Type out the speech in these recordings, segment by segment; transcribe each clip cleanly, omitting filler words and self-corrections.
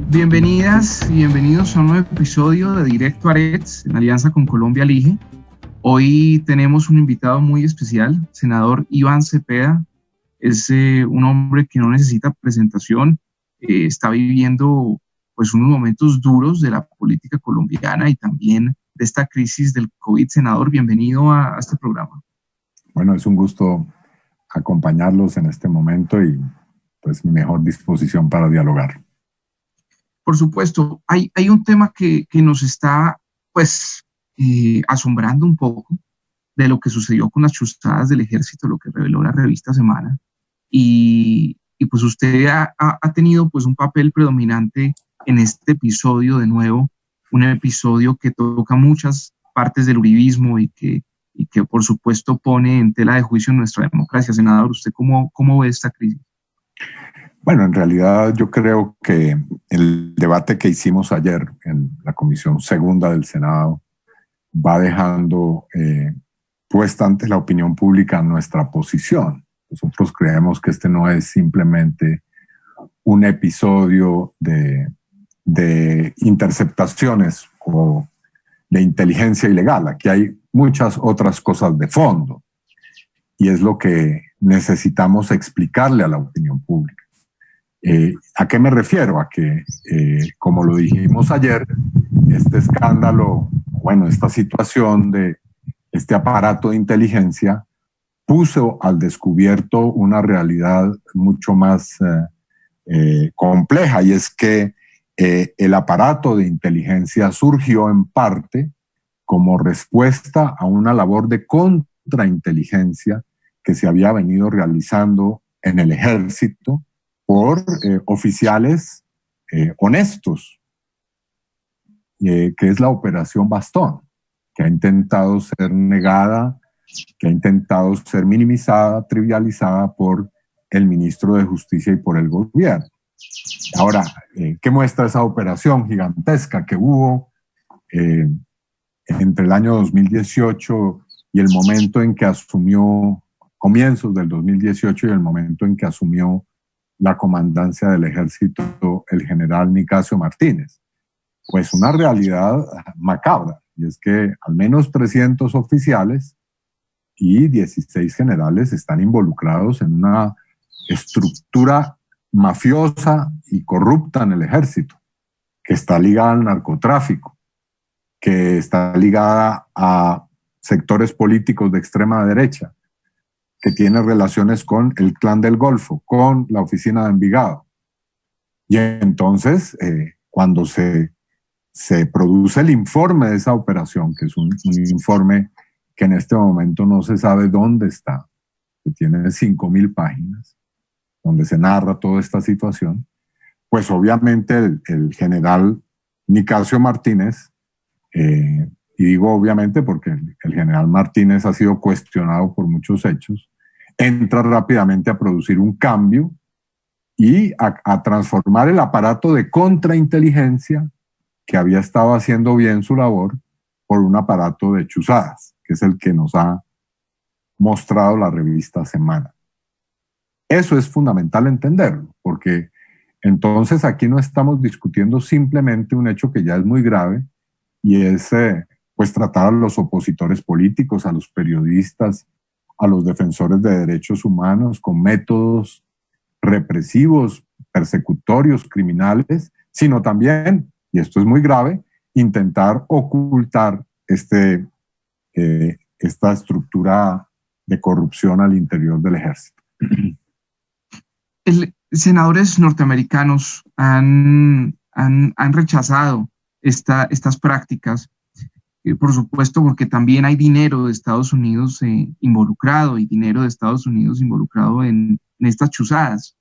Bienvenidas y bienvenidos a un nuevo episodio de Directo Arets en alianza con Colombia Elige. Hoy tenemos un invitado muy especial, senador Iván Cepeda. Es un hombre que no necesita presentación, está viviendo pues unos momentos duros de la política colombiana y también de esta crisis del COVID. Senador, bienvenido a este programa. Bueno, es un gusto acompañarlos en este momento y pues mi mejor disposición para dialogar. Por supuesto, hay un tema que nos está pues asombrando un poco de lo que sucedió con las chuzadas del ejército, lo que reveló la revista Semana. Y pues usted ha tenido pues un papel predominante en este episodio, de nuevo, un episodio que toca muchas partes del uribismo y que por supuesto pone en tela de juicio nuestra democracia. Senador, ¿usted cómo ve esta crisis? Bueno, en realidad yo creo que el debate que hicimos ayer en la Comisión Segunda del Senado va dejando puesta ante la opinión pública nuestra posición. Nosotros creemos que este no es simplemente un episodio de interceptaciones o de inteligencia ilegal. Aquí hay muchas otras cosas de fondo y es lo que necesitamos explicarle a la opinión pública. ¿A qué me refiero? A que, como lo dijimos ayer, este escándalo, bueno, esta situación de este aparato de inteligencia puso al descubierto una realidad mucho más compleja, y es que el aparato de inteligencia surgió en parte como respuesta a una labor de contrainteligencia que se había venido realizando en el ejército por oficiales honestos, que es la Operación Bastón, que ha intentado ser negada, que ha intentado ser minimizada, trivializada por el ministro de Justicia y por el gobierno. Ahora, ¿qué muestra esa operación gigantesca que hubo entre el año 2018 y el momento en que asumió, comienzos del 2018 y el momento en que asumió la comandancia del ejército el general Nicasio Martínez? Pues una realidad macabra, y es que al menos 300 oficiales y 16 generales están involucrados en una estructura mafiosa y corrupta en el ejército, que está ligada al narcotráfico, que está ligada a sectores políticos de extrema derecha, que tiene relaciones con el Clan del Golfo, con la oficina de Envigado. Y entonces, cuando se produce el informe de esa operación, que es un informe que en este momento no se sabe dónde está, que tiene 5,000 páginas, donde se narra toda esta situación, pues obviamente el general Nicasio Martínez, y digo obviamente porque el general Martínez ha sido cuestionado por muchos hechos, entra rápidamente a producir un cambio y a transformar el aparato de contrainteligencia que había estado haciendo bien su labor por un aparato de chuzadas, que es el que nos ha mostrado la revista Semana. Eso es fundamental entenderlo, porque entonces aquí no estamos discutiendo simplemente un hecho que ya es muy grave, y es pues tratar a los opositores políticos, a los periodistas, a los defensores de derechos humanos con métodos represivos, persecutorios, criminales, sino también, y esto es muy grave, intentar ocultar esta estructura de corrupción al interior del ejército. Senadores norteamericanos han rechazado estas prácticas, por supuesto, porque también hay dinero de Estados Unidos involucrado, y dinero de Estados Unidos involucrado en estas chuzadas.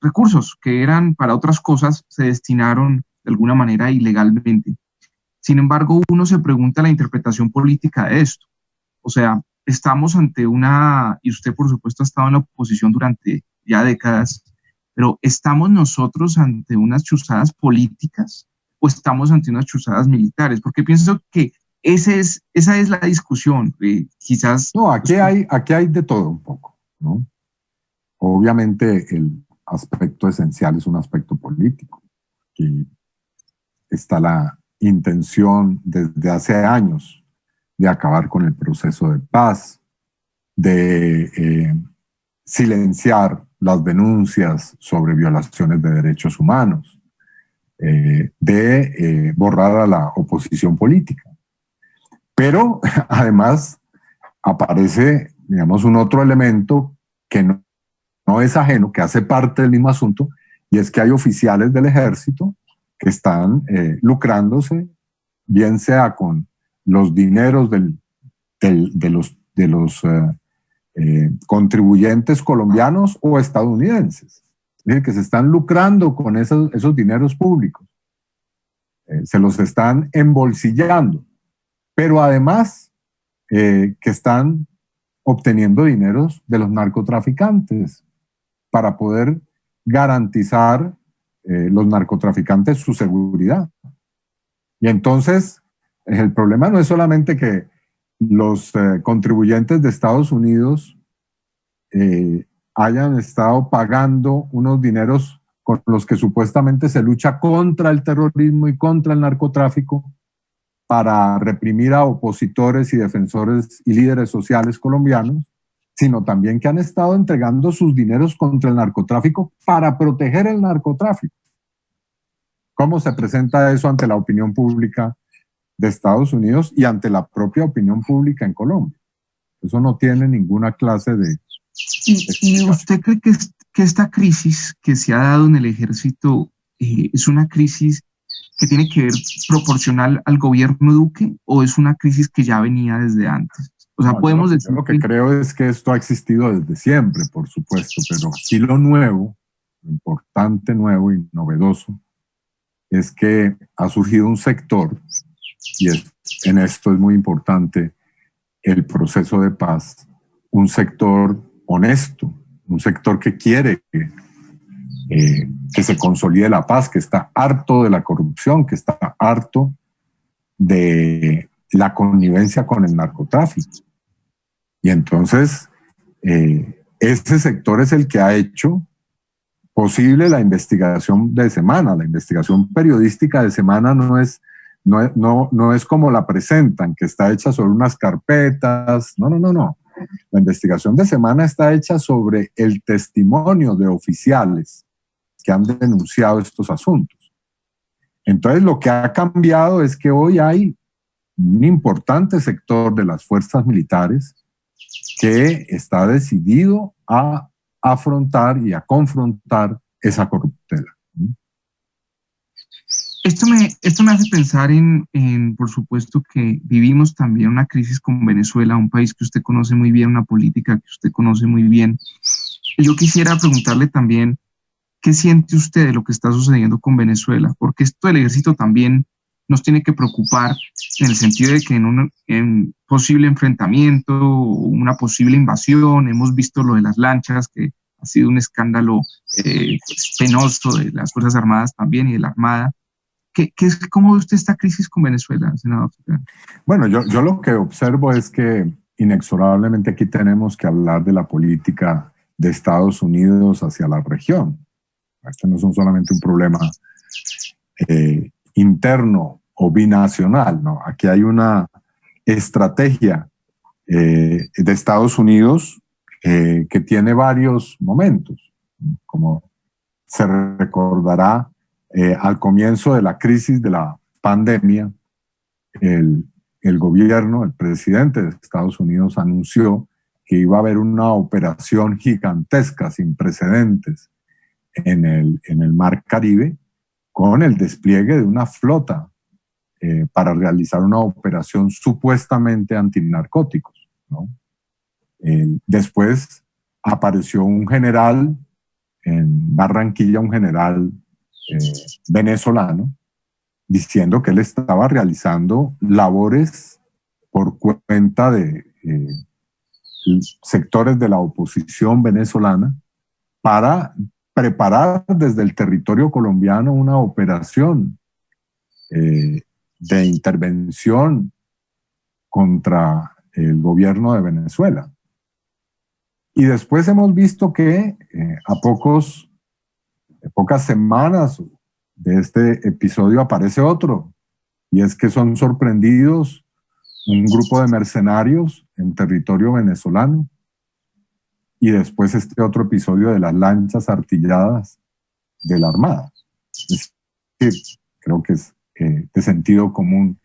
Recursos que eran para otras cosas se destinaron de alguna manera ilegalmente. Sin embargo, uno se pregunta la interpretación política de esto. O sea, estamos ante y usted por supuesto ha estado en la oposición durante ya décadas, pero ¿estamos nosotros ante unas chuzadas políticas o estamos ante unas chuzadas militares? Porque pienso que esa es la discusión. Quizás... No, aquí hay de todo un poco, ¿no? Obviamente el aspecto esencial es un aspecto político. Aquí está la intención desde hace años de acabar con el proceso de paz, de silenciar las denuncias sobre violaciones de derechos humanos, de borrar a la oposición política. Pero además aparece, digamos, un otro elemento que no es ajeno, que hace parte del mismo asunto, y es que hay oficiales del ejército que están lucrándose, bien sea con los dineros de los contribuyentes colombianos o estadounidenses. Es decir, que se están lucrando con esos dineros públicos. Se los están embolsillando. Pero además que están obteniendo dineros de los narcotraficantes para poder garantizar los narcotraficantes su seguridad. Y entonces el problema no es solamente que los contribuyentes de Estados Unidos hayan estado pagando unos dineros con los que supuestamente se lucha contra el terrorismo y contra el narcotráfico para reprimir a opositores y defensores y líderes sociales colombianos, sino también que han estado entregando sus dineros contra el narcotráfico para proteger el narcotráfico. ¿Cómo se presenta eso ante la opinión pública de Estados Unidos y ante la propia opinión pública en Colombia? Eso no tiene ninguna clase de... ¿Y usted cree que esta crisis que se ha dado en el ejército es una crisis que tiene que ver proporcional al gobierno Duque o es una crisis que ya venía desde antes? O sea, no, podemos decir... Yo lo que creo es que esto ha existido desde siempre, por supuesto, pero aquí lo nuevo, lo importante, nuevo y novedoso, es que ha surgido un sector, y en esto es muy importante el proceso de paz, un sector honesto, un sector que quiere que se consolide la paz, que está harto de la corrupción, que está harto de la connivencia con el narcotráfico. Y entonces, ese sector es el que ha hecho posible la investigación de Semana. La investigación periodística de Semana no es como la presentan, que está hecha sobre unas carpetas. No. La investigación de Semana está hecha sobre el testimonio de oficiales que han denunciado estos asuntos. Entonces, lo que ha cambiado es que hoy hay un importante sector de las fuerzas militares que está decidido a afrontar y a confrontar esa corruptela. Esto me hace pensar por supuesto, que vivimos también una crisis con Venezuela, un país que usted conoce muy bien, una política que usted conoce muy bien. Yo quisiera preguntarle también, ¿qué siente usted de lo que está sucediendo con Venezuela? Porque esto del ejército también nos tiene que preocupar en el sentido de que en un posible enfrentamiento, una posible invasión, hemos visto lo de las lanchas, que ha sido un escándalo penoso de las Fuerzas Armadas también y de la Armada. ¿Cómo ve usted esta crisis con Venezuela, senador? Bueno, yo lo que observo es que inexorablemente aquí tenemos que hablar de la política de Estados Unidos hacia la región. Este no es solamente un problema interno o binacional, ¿no? Aquí hay una estrategia de Estados Unidos que tiene varios momentos. Como se recordará, al comienzo de la crisis de la pandemia, el gobierno, el presidente de Estados Unidos anunció que iba a haber una operación gigantesca, sin precedentes, en el Mar Caribe, con el despliegue de una flota para realizar una operación supuestamente antinarcóticos, ¿no? Después apareció un general en Barranquilla, un general venezolano, diciendo que él estaba realizando labores por cuenta de sectores de la oposición venezolana para preparar desde el territorio colombiano una operación de intervención contra el gobierno de Venezuela. Y después hemos visto que a pocas semanas, de este episodio aparece otro, y es que son sorprendidos un grupo de mercenarios en territorio venezolano, y después este otro episodio de las lanchas artilladas de la Armada. Es decir, creo que es de sentido común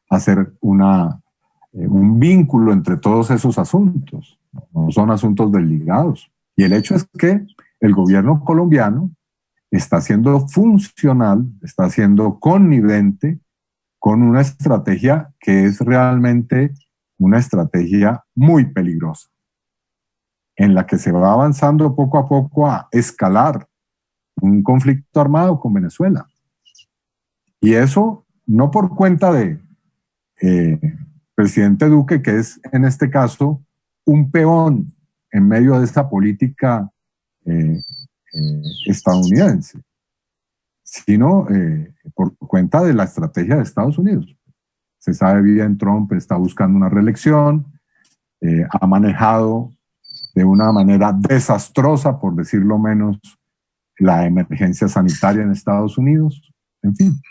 hacer un vínculo entre todos esos asuntos. No son asuntos desligados. Y el hecho es que el gobierno colombiano está siendo funcional, está siendo connivente con una estrategia que es realmente una estrategia muy peligrosa, en la que se va avanzando poco a poco a escalar un conflicto armado con Venezuela. Y eso no por cuenta de presidente Duque, que es en este caso un peón en medio de esta política estadounidense, sino por cuenta de la estrategia de Estados Unidos. Se sabe bien, Trump está buscando una reelección, ha manejado de una manera desastrosa, por decirlo menos, la emergencia sanitaria en Estados Unidos, en fin.